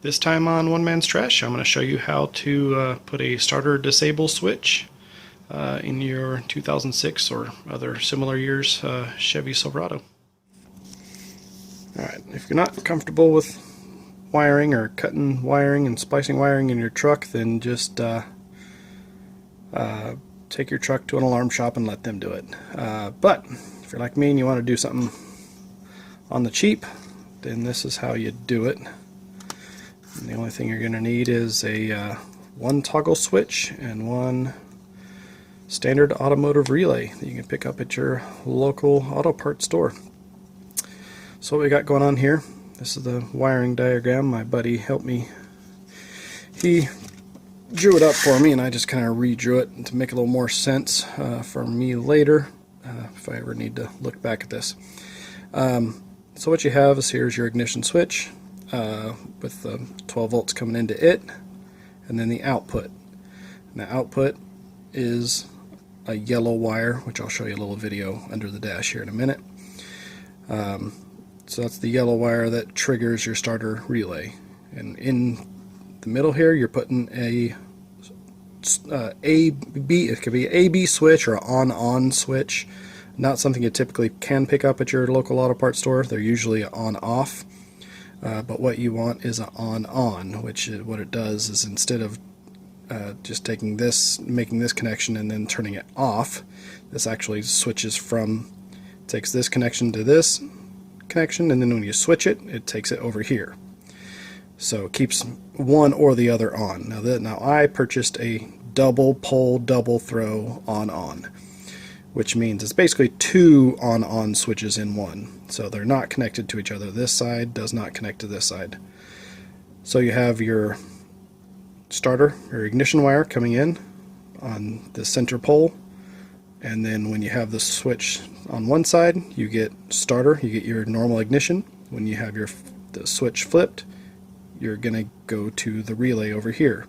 This time on One Man's Trash, I'm going to show you how to put a starter disable switch in your 2006 or other similar years Chevy Silverado. Alright, if you're not comfortable with wiring or cutting wiring and splicing wiring in your truck, then just take your truck to an alarm shop and let them do it. But if you're like me and you want to do something on the cheap, then this is how you do it. And the only thing you're going to need is a one toggle switch and one standard automotive relay that you can pick up at your local auto parts store. So what we got going on here, this is the wiring diagram. My buddy helped me. He drew it up for me and I just kind of redrew it to make a little more sense for me later if I ever need to look back at this. So what you have is here's your ignition switch with the 12 volts coming into it, and then the output. And the output is a yellow wire, which I'll show you a little video under the dash here in a minute. So that's the yellow wire that triggers your starter relay. And in the middle here, you're putting a B. It could be an A/B switch or an on-on switch. Not something you typically can pick up at your local auto parts store. They're usually on-off. But what you want is an on-on, which is, what it does is instead of just taking this, making this connection and then turning it off, this actually switches from, takes this connection to this connection, and then when you switch it, it takes it over here. So it keeps one or the other on. Now I purchased a double pole, double throw on-on, which means it's basically two on-on switches in one. So they're not connected to each other. This side does not connect to this side. So you have your starter, your ignition wire coming in on the center pole, and then when you have the switch on one side, you get starter, you get your normal ignition. When you have the switch flipped, you're going to go to the relay over here.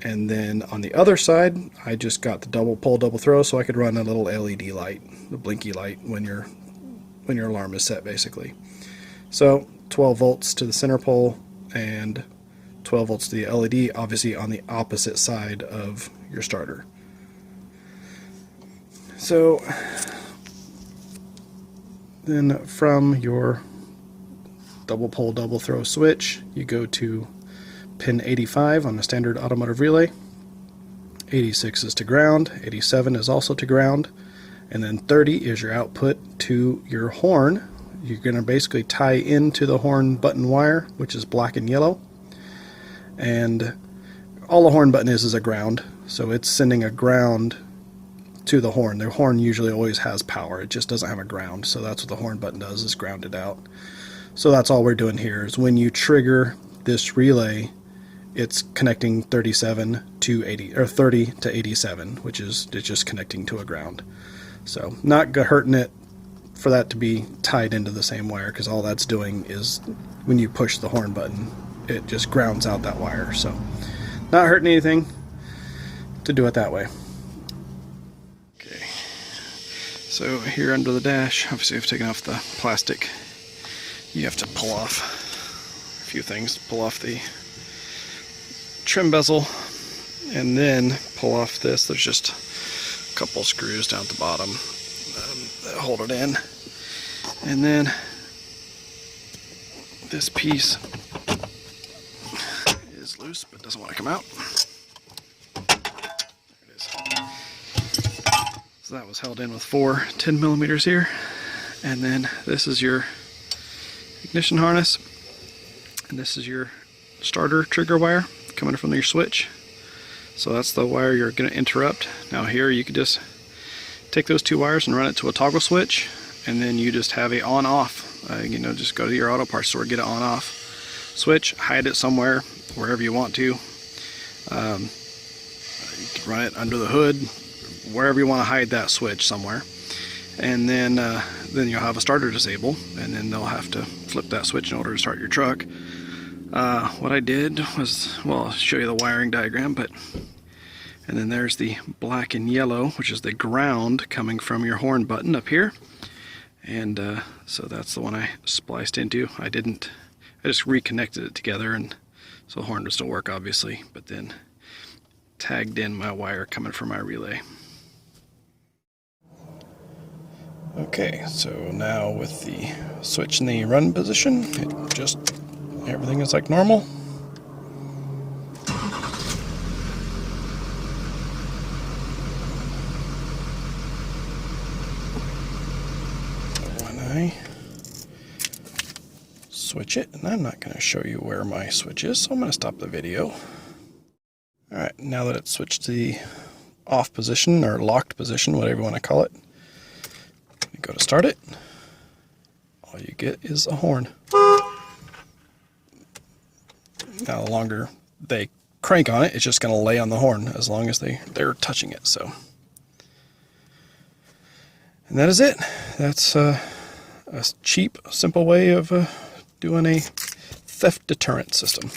And then on the other side, I just got the double pole, double throw, so I could run a little LED light, the blinky light, when your alarm is set, basically. So 12 volts to the center pole and 12 volts to the LED, obviously on the opposite side of your starter. So then from your double pole, double throw switch, you go to pin 85 on the standard automotive relay. 86 is to ground, 87 is also to ground, and then 30 is your output to your horn. You're going to basically tie into the horn button wire, which is black and yellow, and all the horn button is a ground, so it's sending a ground to the horn. The horn usually always has power, it just doesn't have a ground, so that's what the horn button does, is ground it out. So that's all we're doing here, is when you trigger this relay, it's connecting 37 to 80, or 30 to 87, which is it's just connecting to a ground. So not hurting it for that to be tied into the same wire, because all that's doing is when you push the horn button, it just grounds out that wire. So not hurting anything to do it that way. Okay, so here under the dash, obviously I've taken off the plastic. You have to pull off a few things, pull off the trim bezel, and then pull off this. There's just a couple screws down at the bottom that hold it in, and then this piece is loose but doesn't want to come out. There it is. So that was held in with 4 10mm here, and then this is your ignition harness, and this is your starter trigger wire coming from your switch. So that's the wire you're going to interrupt. Now here you could just take those two wires and run it to a toggle switch, and then you just have a on-off. You know, just go to your auto parts store, get an on-off switch, hide it somewhere, wherever you want to. You can run it under the hood, wherever you want to hide that switch somewhere. And then you'll have a starter disable, and then they'll have to flip that switch in order to start your truck. What I did was, well, I'll show you the wiring diagram, and then there's the black and yellow, which is the ground coming from your horn button up here, and so that's the one I spliced into. I I just reconnected it together, and so the horn would still work, obviously, but then tagged in my wire coming from my relay. Okay, so now with the switch in the run position, everything is like normal. When I switch it, and I'm not going to show you where my switch is, so I'm going to stop the video. Alright, now that it's switched to the off position, or locked position, whatever you want to call it, you go to start it, all you get is a horn. Now the longer they crank on it, it's just going to lay on the horn as long as they're touching it. So, and that is it. That's a cheap, simple way of doing a theft deterrent system.